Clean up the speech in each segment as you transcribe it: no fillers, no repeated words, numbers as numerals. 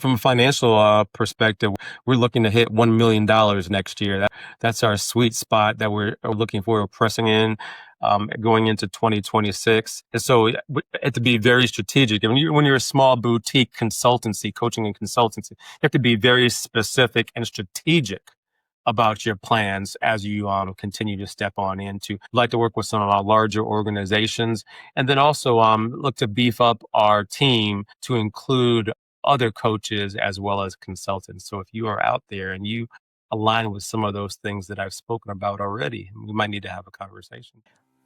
From a financial perspective, we're looking to hit $1 million next year. That's our sweet spot that we're looking for. We're pressing in going into 2026. And so we have to be very strategic. And when you're a small boutique consultancy, coaching and consultancy, you have to be very specific and strategic about your plans as you continue to step on into. Like to work with some of our larger organizations, and then also look to beef up our team to include other coaches as well as consultants. So if you are out there and you align with some of those things that I've spoken about already, we might need to have a conversation.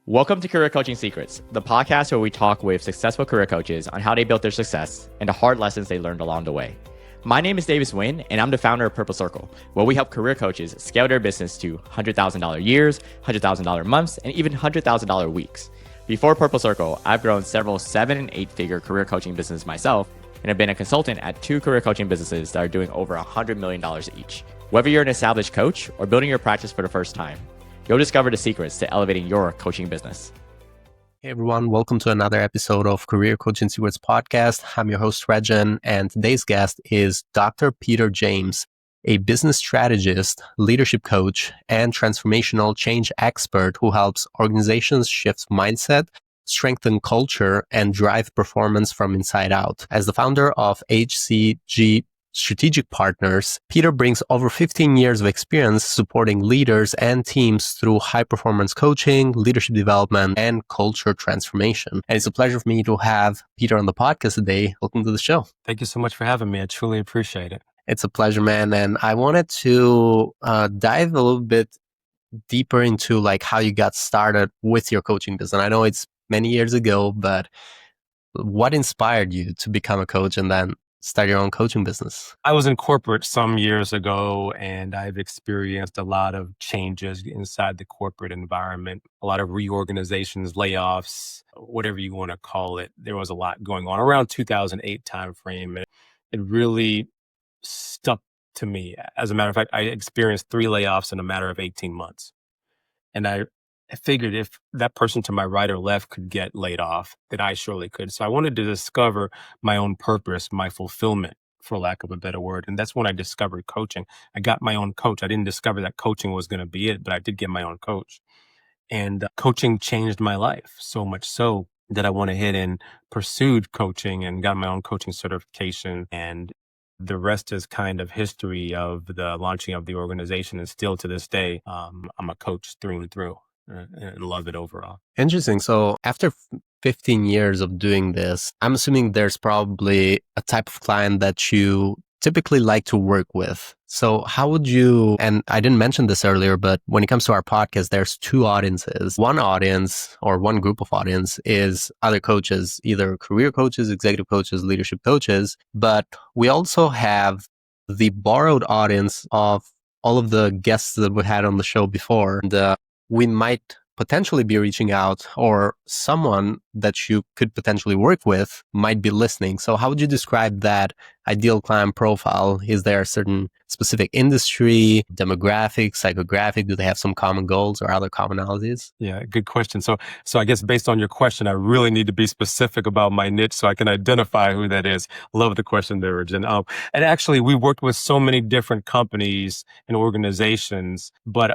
Welcome to Career Coaching Secrets, the podcast where we talk with successful career coaches on how they built their success and the hard lessons they learned along the way. My name is Davis Nguyen, and I'm the founder of Purple Circle, where we help career coaches scale their business to $100,000 years, $100,000 months, and even $100,000 weeks. Before Purple Circle, I've grown several 7- and 8-figure career coaching businesses myself, and have been a consultant at 2 career coaching businesses that are doing over $100 million each. Whether you're an established coach or building your practice for the first time, you'll discover the secrets to elevating your coaching business. Hey everyone, welcome to another episode of Career Coaching Secrets podcast. I'm your host, Rexhen, and today's guest is Dr. Peter James, a business strategist, leadership coach, and transformational change expert who helps organizations shift mindset, strengthen culture, and drive performance from inside out. As the founder of HCG Strategic Partners, Peter brings over 15 years of experience supporting leaders and teams through high-performance coaching, leadership development, and culture transformation. And it's a pleasure for me to have Peter on the podcast today. Welcome to the show. Thank you so much for having me. I truly appreciate it. It's a pleasure, man. And I wanted to dive a little bit deeper into like how you got started with your coaching business. And I know it's many years ago, but what inspired you to become a coach and then start your own coaching business? I was in corporate some years ago, and I've experienced a lot of changes inside the corporate environment, a lot of reorganizations, layoffs, whatever you want to call it. There was a lot going on around 2008 timeframe, and it really stuck to me. As a matter of fact, I experienced 3 layoffs in a matter of 18 months. And I figured if that person to my right or left could get laid off, that I surely could. So I wanted to discover my own purpose, my fulfillment, for lack of a better word. And that's when I discovered coaching. I got my own coach. I didn't discover that coaching was going to be it, but I did get my own coach. And coaching changed my life so much so that I went ahead and pursued coaching and got my own coaching certification. And the rest is kind of history of the launching of the organization. And still to this day, I'm a coach through and through. And love it overall. Interesting. So after 15 years of doing this, I'm assuming there's probably a type of client that you typically like to work with. So how would you, and I didn't mention this earlier, but when it comes to our podcast, there's 2 audiences. One audience or one group of audience is other coaches, either career coaches, executive coaches, leadership coaches. But we also have the borrowed audience of all of the guests that we had on the show before. And we might potentially be reaching out, or someone that you could potentially work with might be listening. So how would you describe that ideal client profile? Is there a certain specific industry, demographic, psychographic? Do they have some common goals or other commonalities? Yeah, good question. So I guess based on your question, I really need to be specific about my niche so I can identify who that is. Love the question there, Jen. And actually, we worked with so many different companies and organizations, but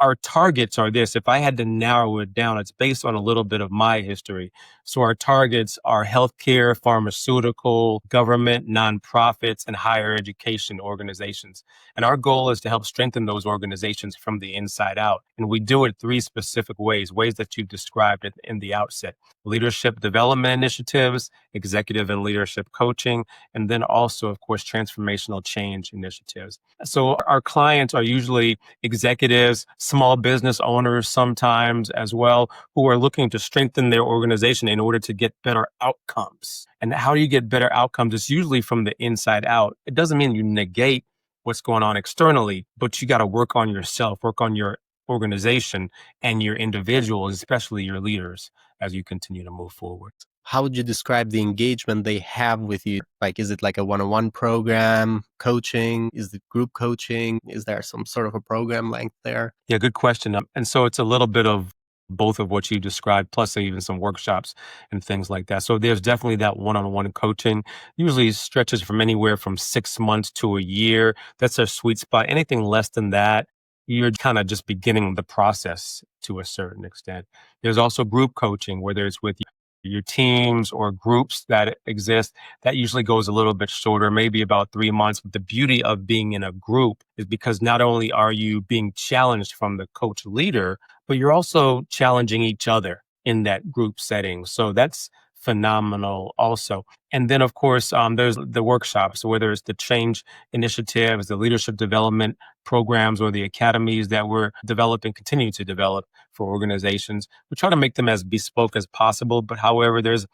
our targets are this. If I had to narrow it down, it's based on a little bit of my history. So our targets are healthcare, pharmaceutical, government, nonprofits, and higher education organizations. And our goal is to help strengthen those organizations from the inside out. And we do it 3 specific ways that you described it in the outset: leadership development initiatives, executive and leadership coaching, and then also, of course, transformational change initiatives. So our clients are usually executives, small business owners sometimes as well, who are looking to strengthen their organization in order to get better outcomes. And how do you get better outcomes? It's usually from the inside out. It doesn't mean you negate what's going on externally, but you got to work on yourself, work on your organization and your individuals, especially your leaders, as you continue to move forward. How would you describe the engagement they have with you? Like, is it like a one-on-one program, coaching? Is it group coaching? Is there some sort of a program length there? Yeah, good question. And so it's a little bit of both of what you described, plus even some workshops and things like that. So there's definitely that one-on-one coaching. Usually stretches from anywhere from 6 months to a year. That's our sweet spot. Anything less than that, you're kind of just beginning the process to a certain extent. There's also group coaching, whether it's with your teams or groups that exist. That usually goes a little bit shorter, maybe about 3 months. But the beauty of being in a group is because not only are you being challenged from the coach leader, but you're also challenging each other in that group setting. So that's phenomenal also. And then, of course, there's the workshops, whether it's the change initiatives, the leadership development programs, or the academies that we're developing, continue to develop for organizations. We try to make them as bespoke as possible. But however, there's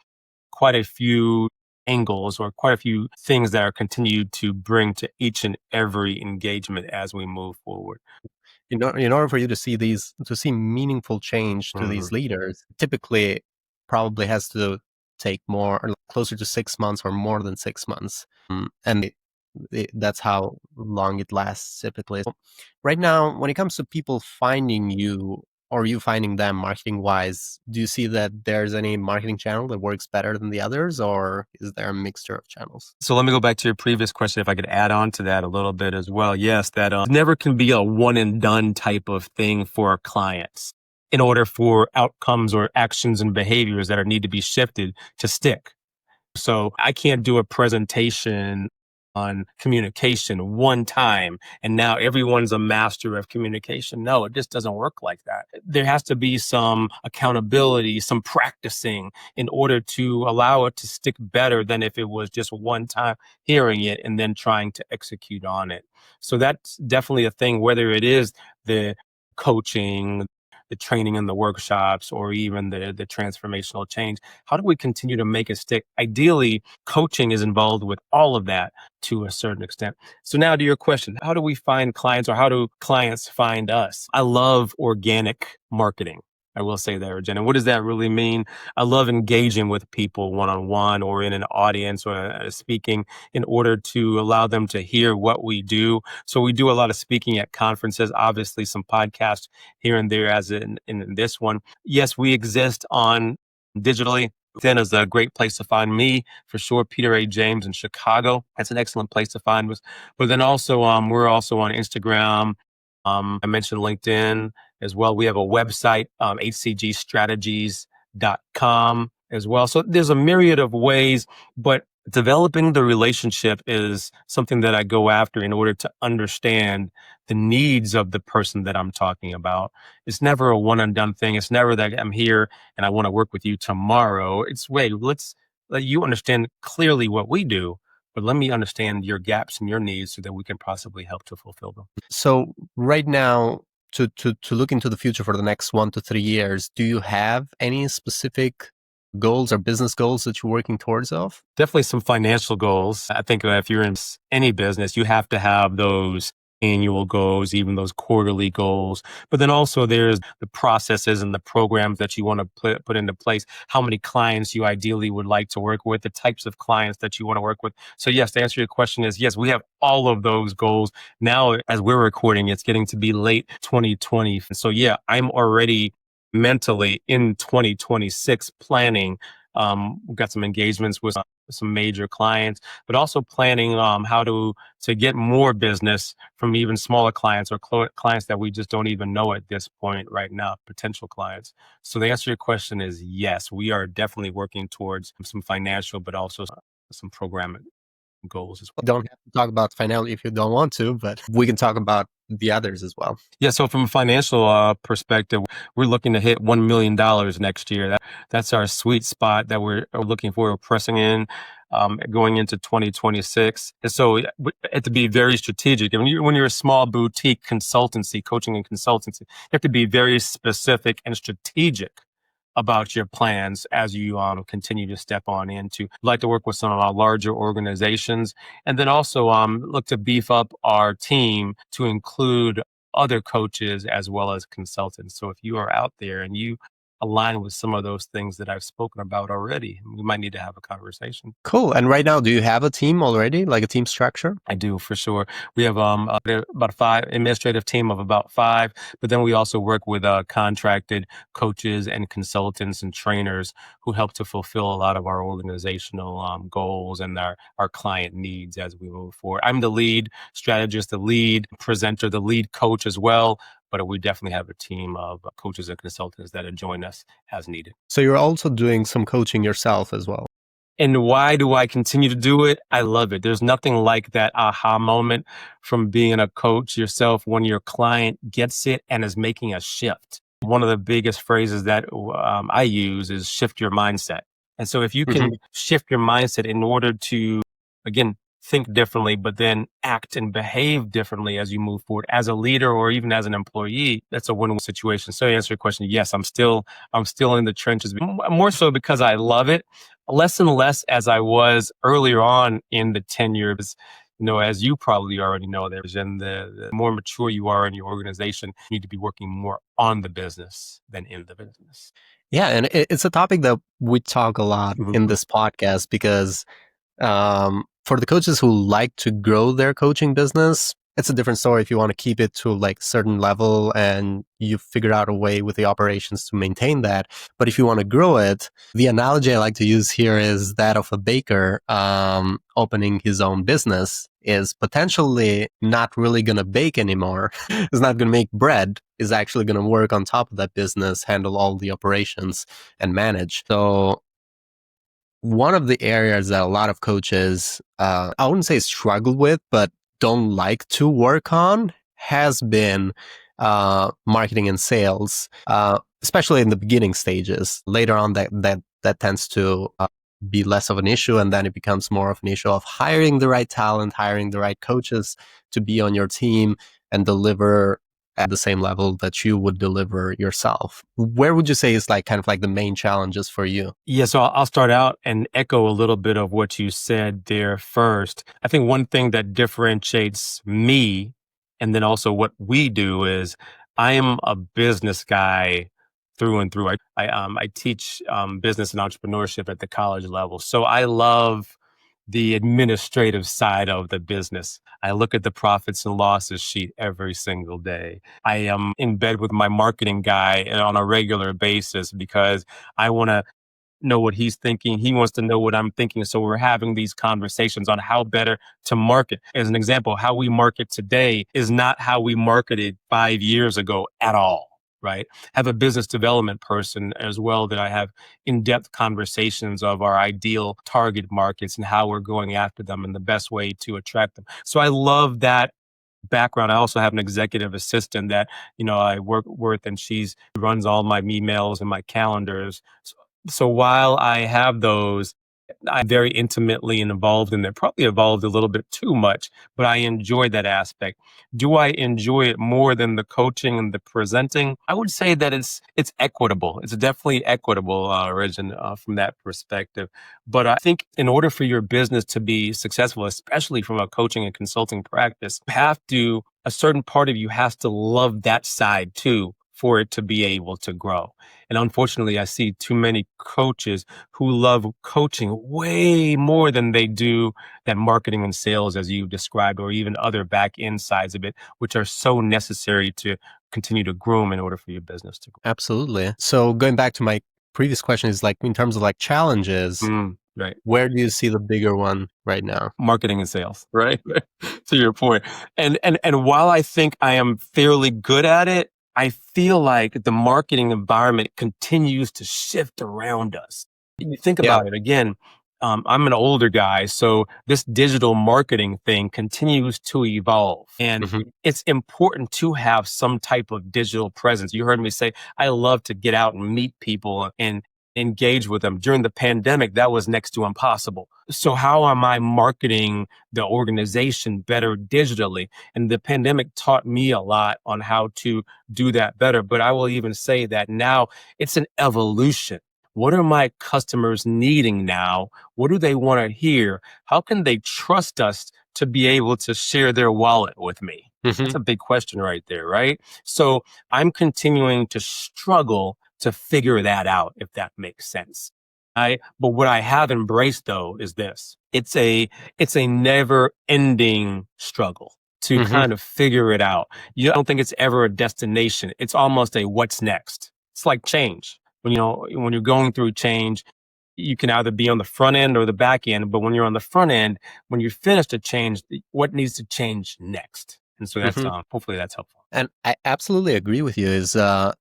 quite a few angles or quite a few things that are continued to bring to each and every engagement as we move forward. In order for you to see meaningful change to Mhm. these leaders, typically probably has to take more or closer to 6 months or more than 6 months. That's how long it lasts typically. So right now, when it comes to people finding you or you finding them marketing wise, do you see that there's any marketing channel that works better than the others, or is there a mixture of channels? So let me go back to your previous question, if I could add on to that a little bit as well. Yes, that never can be a one and done type of thing for our clients in order for outcomes or actions and behaviors that are need to be shifted to stick. So I can't do a presentation on communication one time and now everyone's a master of communication. No, it just doesn't work like that. There has to be some accountability, some practicing in order to allow it to stick better than if it was just one time hearing it and then trying to execute on it. So that's definitely a thing, whether it is the coaching, the training and the workshops, or even the transformational change. How do we continue to make it stick? Ideally, coaching is involved with all of that to a certain extent. So now to your question, how do we find clients or how do clients find us? I love organic marketing. I will say that, Regina. What does that really mean? I love engaging with people one-on-one or in an audience or speaking in order to allow them to hear what we do. So we do a lot of speaking at conferences, obviously some podcasts here and there as in this one. Yes, we exist on digitally. LinkedIn is a great place to find me for sure. Peter A. James in Chicago. That's an excellent place to find us. But then also, we're also on Instagram. I mentioned LinkedIn as well. We have a website, hcgstrategies.com as well. So there's a myriad of ways, but developing the relationship is something that I go after in order to understand the needs of the person that I'm talking about. It's never a one and done thing. It's never that I'm here and I want to work with you tomorrow. It's wait, let's let you understand clearly what we do, but let me understand your gaps and your needs so that we can possibly help to fulfill them. So right now, to look into the future for the next 1 to 3 years, do you have any specific goals or business goals that you're working towards of? Definitely some financial goals. I think if you're in any business, you have to have those annual goals, even those quarterly goals. But then also there's the processes and the programs that you want to put into place, how many clients you ideally would like to work with, the types of clients that you want to work with. So yes, to answer your question is yes, we have all of those goals. Now, as we're recording, it's getting to be late 2020. So yeah, I'm already mentally in 2026 planning. We've got some engagements with some major clients, but also planning how to get more business from even smaller clients or clients that we just don't even know at this point right now, potential clients. So the answer to your question is yes, we are definitely working towards some financial, but also some programming goals as well. Don't have to talk about finality if you don't want to, but we can talk about the others as well. Yeah, so from a financial perspective, we're looking to hit $1 million next year. That's our sweet spot that we're looking for. We're pressing in, going into 2026. And so we have to be very strategic. And when you're a small boutique consultancy, coaching and consultancy, you have to be very specific and strategic about your plans as you continue to step on into. Like to work with some of our larger organizations, and then also look to beef up our team to include other coaches as well as consultants. So if you are out there and you align with some of those things that I've spoken about already. We might need to have a conversation. Cool. And right now, do you have a team already, like a team structure? I do, for sure. We have about five administrative team of about five, but then we also work with contracted coaches and consultants and trainers who help to fulfill a lot of our organizational goals and our client needs as we move forward. I'm the lead strategist, the lead presenter, the lead coach as well, but we definitely have a team of coaches and consultants that join us as needed. So you're also doing some coaching yourself as well. And why do I continue to do it? I love it. There's nothing like that aha moment from being a coach yourself when your client gets it and is making a shift. One of the biggest phrases that I use is shift your mindset. And so if you can shift your mindset in order to, again, think differently, but then act and behave differently as you move forward as a leader or even as an employee, that's a win-win situation. So to answer your question, yes, I'm still in the trenches, more so because I love it, less and less as I was earlier on in the tenure. As you probably already know, the more mature you are in your organization, you need to be working more on the business than in the business. Yeah, and it's a topic that we talk a lot in this podcast because for the coaches who like to grow their coaching business, it's a different story if you want to keep it to like certain level and you figure out a way with the operations to maintain that. But if you want to grow it, the analogy I like to use here is that of a baker opening his own business is potentially not really going to bake anymore. Is not going to make bread, is actually going to work on top of that business, handle all the operations and manage. So one of the areas that a lot of coaches, I wouldn't say struggle with, but don't like to work on has been marketing and sales, especially in the beginning stages. Later on, that tends to be less of an issue, and then it becomes more of an issue of hiring the right talent, hiring the right coaches to be on your team and deliver at the same level that you would deliver yourself. Where would you say is like kind of like the main challenges for you? Yeah, so I'll start out and echo a little bit of what you said there first. I think one thing that differentiates me and then also what we do is I am a business guy through and through. I teach business and entrepreneurship at the college level. So I love the administrative side of the business. I look at the profits and losses sheet every single day. I am in bed with my marketing guy on a regular basis because I want to know what he's thinking. He wants to know what I'm thinking. So we're having these conversations on how better to market. As an example, how we market today is not how we marketed 5 years ago at all. Right. Have a business development person as well that I have in-depth conversations of our ideal target markets and how we're going after them and the best way to attract them. So I love that background. I also have an executive assistant that, I work with, and she runs all my emails and my calendars. So while I have those, I'm very intimately involved in it, probably evolved a little bit too much, but I enjoy that aspect. Do I enjoy it more than the coaching and the presenting? I would say that it's equitable. It's definitely equitable, Rexhen, from that perspective. But I think in order for your business to be successful, especially from a coaching and consulting practice, a certain part of you has to love that side too for it to be able to grow. And unfortunately, I see too many coaches who love coaching way more than they do that marketing and sales, as you described, or even other back end sides of it, which are so necessary to continue to groom in order for your business to grow. Absolutely. So going back to my previous question is like in terms of like challenges, Right. Where do you see the bigger one right now? Marketing and sales, right? To your point. And while I think I am fairly good at it, I feel like the marketing environment continues to shift around us. You think about it again. I'm an older guy, so this digital marketing thing continues to evolve. And it's important to have some type of digital presence. You heard me say, I love to get out and meet people and engage with them. During the pandemic, that was next to impossible. So how am I marketing the organization better digitally? And the pandemic taught me a lot on how to do that better. But I will even say that now it's an evolution. What are my customers needing now? What do they want to hear? How can they trust us to be able to share their wallet with me? That's a big question right there, right? So I'm continuing to struggle to figure that out, if that makes sense. But what I have embraced though is this. It's a never ending struggle to kind of figure it out. You don't think it's ever a destination. It's almost a what's next. It's like change. When you're going through change, you can either be on the front end or the back end. But when you're on the front end, when you're finished a change, what needs to change next? And so that's hopefully that's helpful. And I absolutely agree with you. Is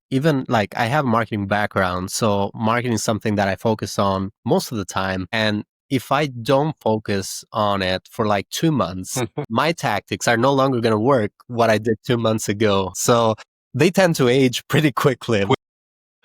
even like I have a marketing background, so marketing is something that I focus on most of the time. And if I don't focus on it for like 2 months, my tactics are no longer going to work what I did 2 months ago. So they tend to age pretty quickly.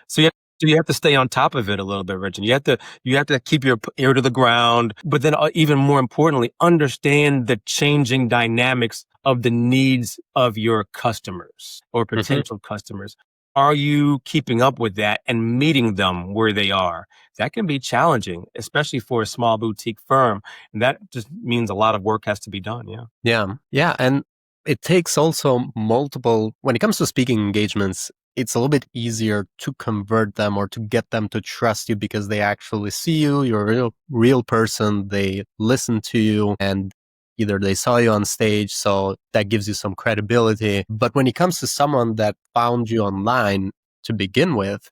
So you have to stay on top of it a little bit, Rich. And you have to keep your ear to the ground, but then even more importantly, understand the changing dynamics of the needs of your customers or potential customers. Are you keeping up with that and meeting them where they are? That can be challenging, especially for a small boutique firm. And that just means a lot of work has to be done. Yeah. Yeah. And it takes also multiple, when it comes to speaking engagements, it's a little bit easier to convert them or to get them to trust you because they actually see you, you're a real person, they listen to you, and either they saw you on stage, so that gives you some credibility. But when it comes to someone that found you online to begin with,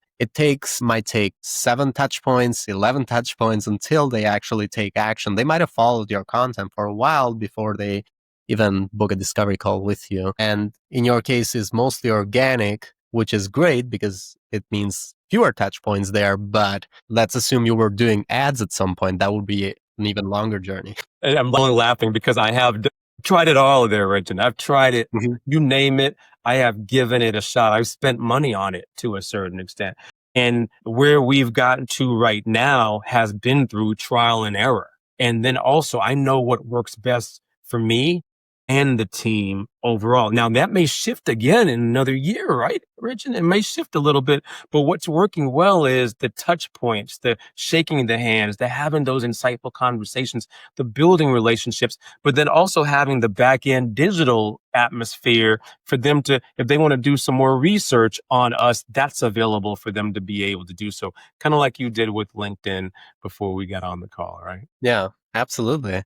might take 7 touch points, 11 touch points until they actually take action. They might have followed your content for a while before they even book a discovery call with you. And in your case, it's mostly organic, which is great because it means fewer touch points there. But let's assume you were doing ads at some point. That would be an even longer journey. And I'm only laughing because I have tried it all there, Rexhen. I've tried it. You name it. I have given it a shot. I've spent money on it to a certain extent. And where we've gotten to right now has been through trial and error. And then also I know what works best for me and the team overall. Now that may shift again in another year, right, Rexhen? It may shift a little bit, but what's working well is the touch points, the shaking the hands, the having those insightful conversations, the building relationships, but then also having the back end digital atmosphere for them to, if they want to do some more research on us, that's available for them to be able to do so. Kind of like you did with LinkedIn before we got on the call, right? Yeah, absolutely.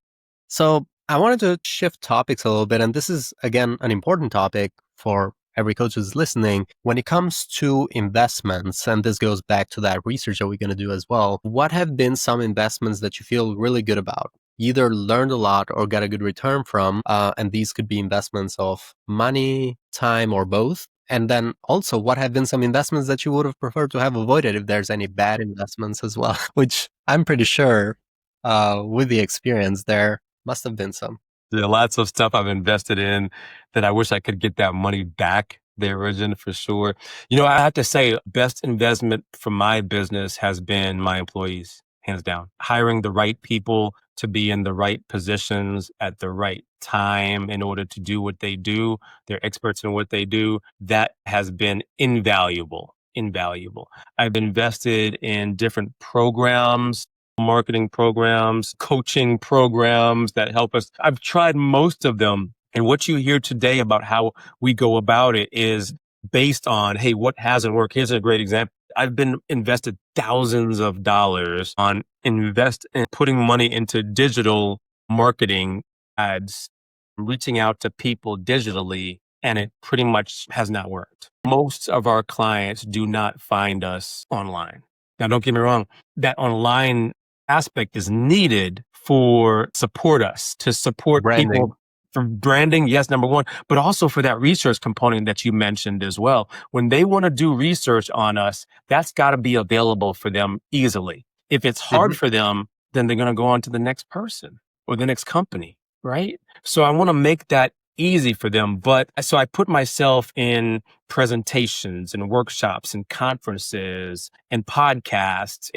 So I wanted to shift topics a little bit, and this is, again, an important topic for every coach who's listening. When it comes to investments, and this goes back to that research that we're going to do as well, what have been some investments that you feel really good about? Either learned a lot or got a good return from, and these could be investments of money, time, or both. And then also, what have been some investments that you would have preferred to have avoided if there's any bad investments as well, which I'm pretty sure with the experience there must have been some. There are lots of stuff I've invested in that I wish I could get that money back, the origin for sure. I have to say, best investment for my business has been my employees, hands down. Hiring the right people to be in the right positions at the right time in order to do what they do. They're experts in what they do. That has been invaluable. I've invested in different programs, marketing programs, coaching programs that help us. I've tried most of them. And what you hear today about how we go about it is based on, hey, what hasn't worked? Here's a great example. I've been invested thousands of dollars on putting money into digital marketing ads, reaching out to people digitally, and it pretty much has not worked. Most of our clients do not find us online. Now, don't get me wrong, that online aspect is needed to support Branding. people for branding. Yes, number one, but also for that research component that you mentioned as well. When they want to do research on us, that's got to be available for them easily. If it's hard for them, then they're going to go on to the next person or the next company, right? So I want to make that easy for them. But so I put myself in presentations and workshops and conferences and podcasts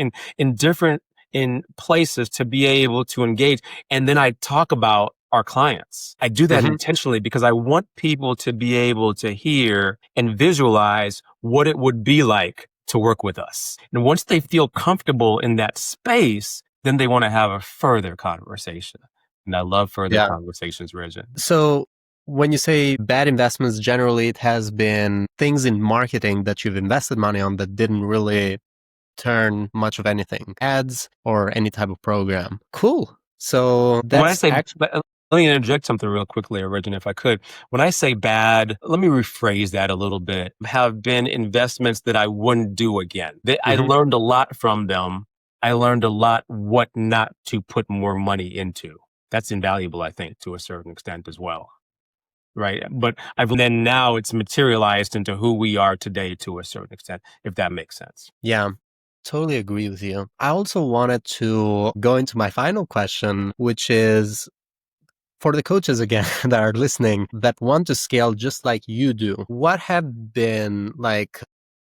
in places to be able to engage. And then I talk about our clients. I do that intentionally because I want people to be able to hear and visualize what it would be like to work with us. And once they feel comfortable in that space, then they want to have a further conversation. And I love further conversations, Rexhen. So when you say bad investments, generally it has been things in marketing that you've invested money on that didn't really turn much of anything, ads or any type of program. Cool. So When I that's say, actually, let me interject something real quickly, Regina, if I could. When I say bad, let me rephrase that a little bit. Have been investments that I wouldn't do again. I learned a lot from them. I learned a lot what not to put more money into. That's invaluable, I think, to a certain extent as well. Right. But then now it's materialized into who we are today to a certain extent, if that makes sense. yeah. Totally agree with you. I also wanted to go into my final question, which is for the coaches again that are listening that want to scale just like you do. What have been like,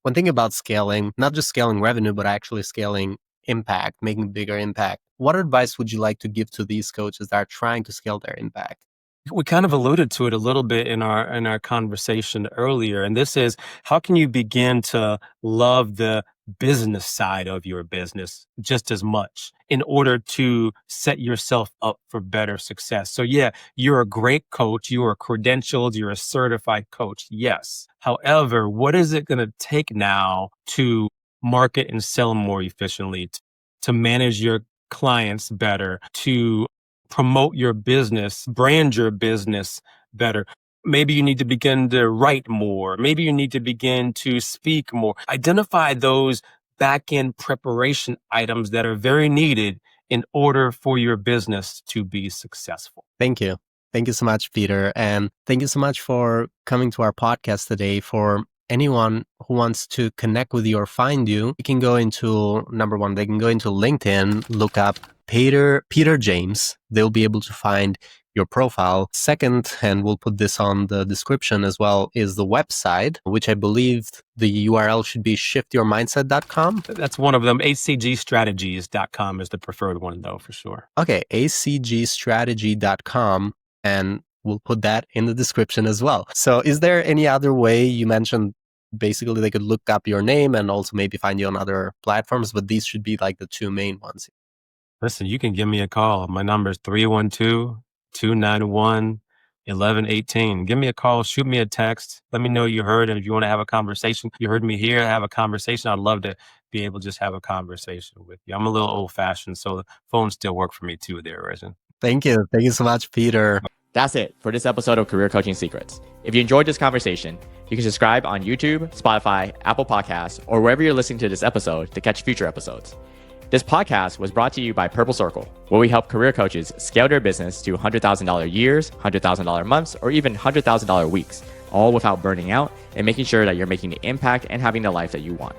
when thinking about scaling, not just scaling revenue, but actually scaling impact, making bigger impact, what advice would you like to give to these coaches that are trying to scale their impact? We kind of alluded to it a little bit in our conversation earlier, and this is how can you begin to love the business side of your business just as much in order to set yourself up for better success. So yeah, you're a great coach, you are credentialed, you're a certified coach. Yes. However, what is it going to take now to market and sell more efficiently, to manage your clients better, to promote your business, brand your business better? Maybe you need to begin to write more. Maybe you need to begin to speak more. Identify those back-end preparation items that are very needed in order for your business to be successful. Thank you. Thank you so much, Peter. And thank you so much for coming to our podcast today. For anyone who wants to connect with you or find you, you can go into, number one, they can go into LinkedIn, look up Peter James. They'll be able to find your profile. Second, and we'll put this on the description as well, is the website, which I believe the URL should be shiftyourmindset.com. That's one of them. HCGstrategies.com is the preferred one, though, for sure. Okay, HCGstrategy.com, and we'll put that in the description as well. So is there any other way? You mentioned basically they could look up your name and also maybe find you on other platforms, but these should be like the two main ones. Listen, you can give me a call. My number is 312-291-1118. Give me a call, shoot me a text. Let me know you heard. And if you want to have a conversation, you heard me here, have a conversation. I'd love to be able to just have a conversation with you. I'm a little old fashioned, so the phones still work for me too there, Rexhen. Thank you. Thank you so much, Peter. That's it for this episode of Career Coaching Secrets. If you enjoyed this conversation, you can subscribe on YouTube, Spotify, Apple Podcasts, or wherever you're listening to this episode to catch future episodes. This podcast was brought to you by Purple Circle, where we help career coaches scale their business to $100,000 years, $100,000 months, or even $100,000 weeks, all without burning out and making sure that you're making the impact and having the life that you want.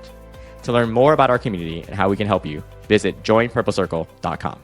To learn more about our community and how we can help you, visit joinpurplecircle.com.